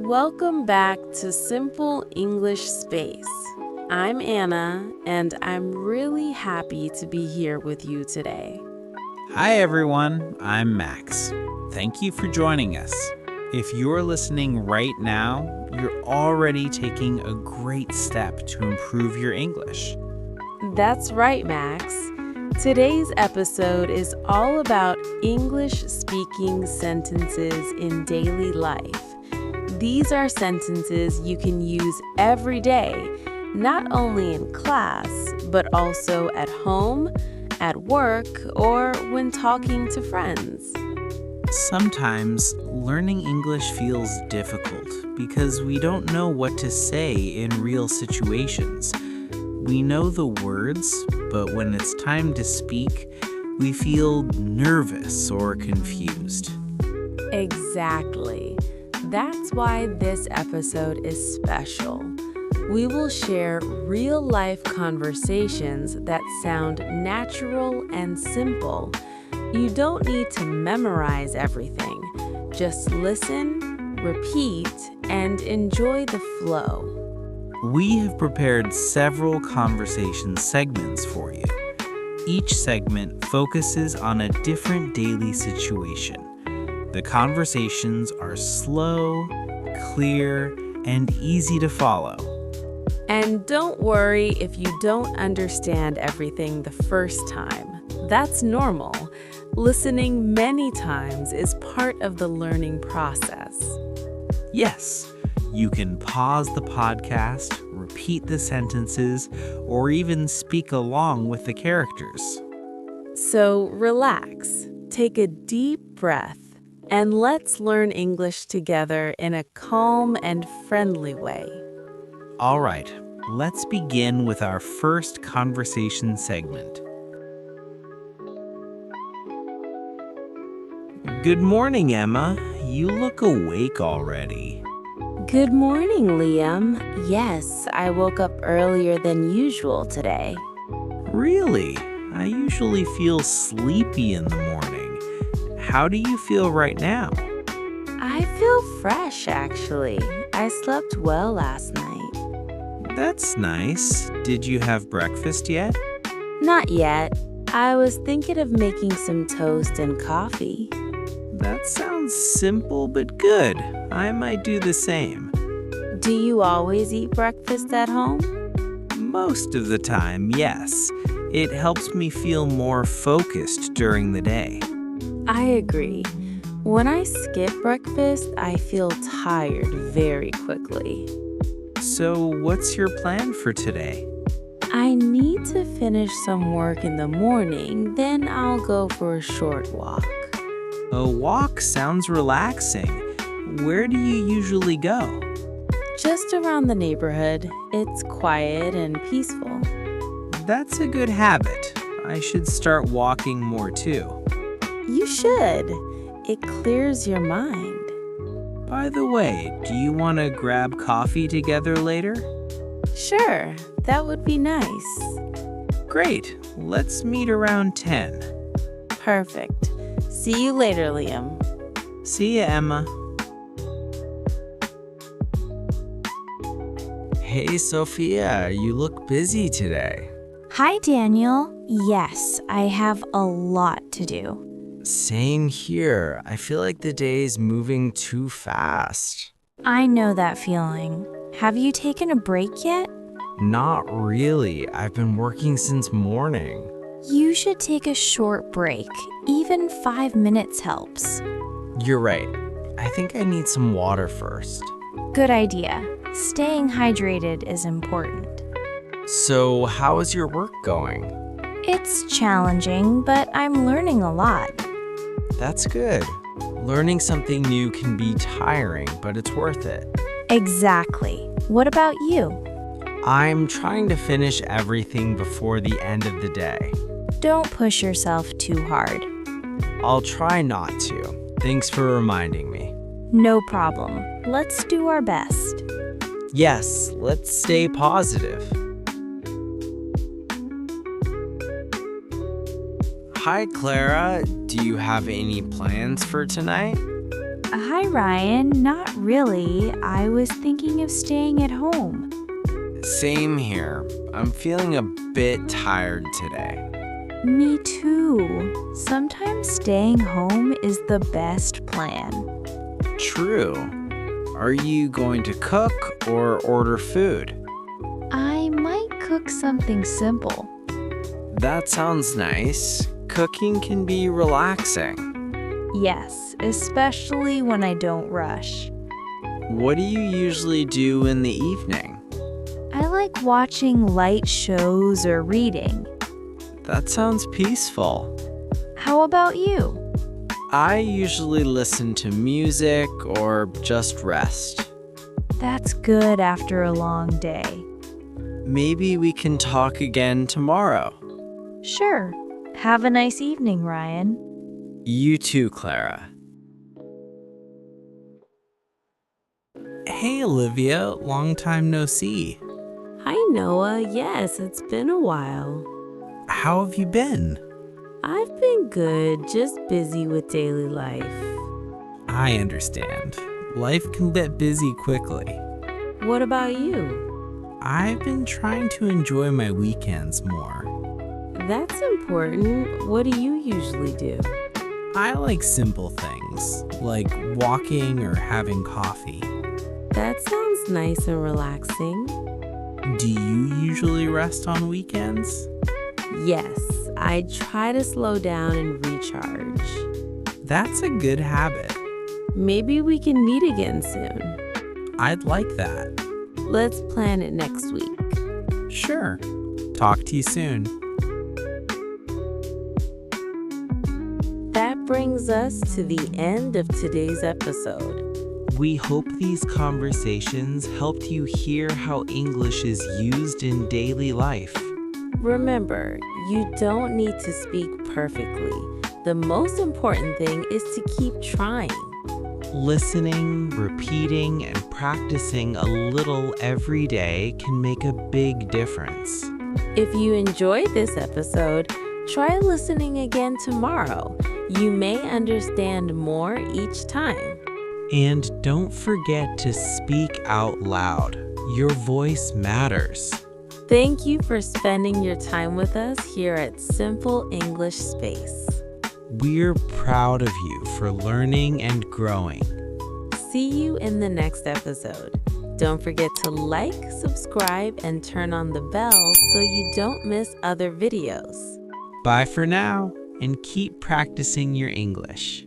Welcome back to Simple English Space. I'm Anna, and I'm really happy to be here with you today. Hi everyone, I'm Max. Thank you for joining us. If you're listening right now, you're already taking a great step to improve your English. That's right, Max. Today's episode is all about English speaking sentences in daily life. These are sentences you can use every day, not only in class, but also at home, at work, or when talking to friends. Sometimes learning English feels difficult because we don't know what to say in real situations. We know the words, but when it's time to speak, we feel nervous or confused. Exactly. That's why this episode is special. We will share real-life conversations that sound natural and simple. You don't need to memorize everything. Just listen, repeat, and enjoy the flow. We have prepared several conversation segments for you. Each segment focuses on a different daily situation. The conversations are slow, clear, and easy to follow. And don't worry if you don't understand everything the first time. That's normal. Listening many times is part of the learning process. Yes, you can pause the podcast, repeat the sentences, or even speak along with the characters. So relax, take a deep breath, and let's learn English together in a calm and friendly way. All right, let's begin with our first conversation segment. Good morning, Emma. You look awake already. Good morning, Liam. Yes, I woke up earlier than usual today. Really? I usually feel sleepy in the morning. How do you feel right now? I feel fresh, actually. I slept well last night. That's nice. Did you have breakfast yet? Not yet. I was thinking of making some toast and coffee. That sounds simple but good. I might do the same. Do you always eat breakfast at home? Most of the time, yes. It helps me feel more focused during the day. I agree. When I skip breakfast, I feel tired very quickly. So, what's your plan for today? I need to finish some work in the morning, then I'll go for a short walk. A walk sounds relaxing. Where do you usually go? Just around the neighborhood. It's quiet and peaceful. That's a good habit. I should start walking more too. You should. It clears your mind. By the way, do you want to grab coffee together later? Sure, that would be nice. Great. Let's meet around 10. Perfect. See you later, Liam. See ya, Emma. Hey, Sophia, you look busy today. Hi, Daniel. Yes, I have a lot to do. Same here. I feel like the day's moving too fast. I know that feeling. Have you taken a break yet? Not really. I've been working since morning. You should take a short break. Even 5 minutes helps. You're right. I think I need some water first. Good idea. Staying hydrated is important. So, how is your work going? It's challenging, but I'm learning a lot. That's good. Learning something new can be tiring, but it's worth it. Exactly. What about you? I'm trying to finish everything before the end of the day. Don't push yourself too hard. I'll try not to. Thanks for reminding me. No problem. Let's do our best. Yes, let's stay positive. Hi, Clara. Do you have any plans for tonight? Hi, Hi, Ryan. Not really. I was thinking of staying at home. Same here. I'm feeling a bit tired today. Me too. Sometimes staying home is the best plan. True. Are you going to cook or order food? I might cook something simple. That sounds nice. Cooking can be relaxing. Yes, especially when I don't rush. What do you usually do in the evening? I like watching light shows or reading. That sounds peaceful. How about you? I usually listen to music or just rest. That's good after a long day. Maybe we can talk again tomorrow. Sure. Have a nice evening, Ryan. You too, Clara. Hey, Olivia, long time no see. Hi, Noah. Yes, it's been a while. How have you been? I've been good, just busy with daily life. I understand. Life can get busy quickly. What about you? I've been trying to enjoy my weekends more. That's important. What do you usually do? I like simple things, like walking or having coffee. That sounds nice and relaxing. Do you usually rest on weekends? Yes, I try to slow down and recharge. That's a good habit. Maybe we can meet again soon. I'd like that. Let's plan it next week. Sure. Talk to you soon. That brings us to the end of today's episode. We hope these conversations helped you hear how English is used in daily life. Remember, you don't need to speak perfectly. The most important thing is to keep trying. Listening, repeating, and practicing a little every day can make a big difference. If you enjoyed this episode, try listening again tomorrow. You may understand more each time. And don't forget to speak out loud. Your voice matters. Thank you for spending your time with us here at Simple English Space. We're proud of you for learning and growing. See you in the next episode. Don't forget to like, subscribe, and turn on the bell so you don't miss other videos. Bye for now, and keep practicing your English.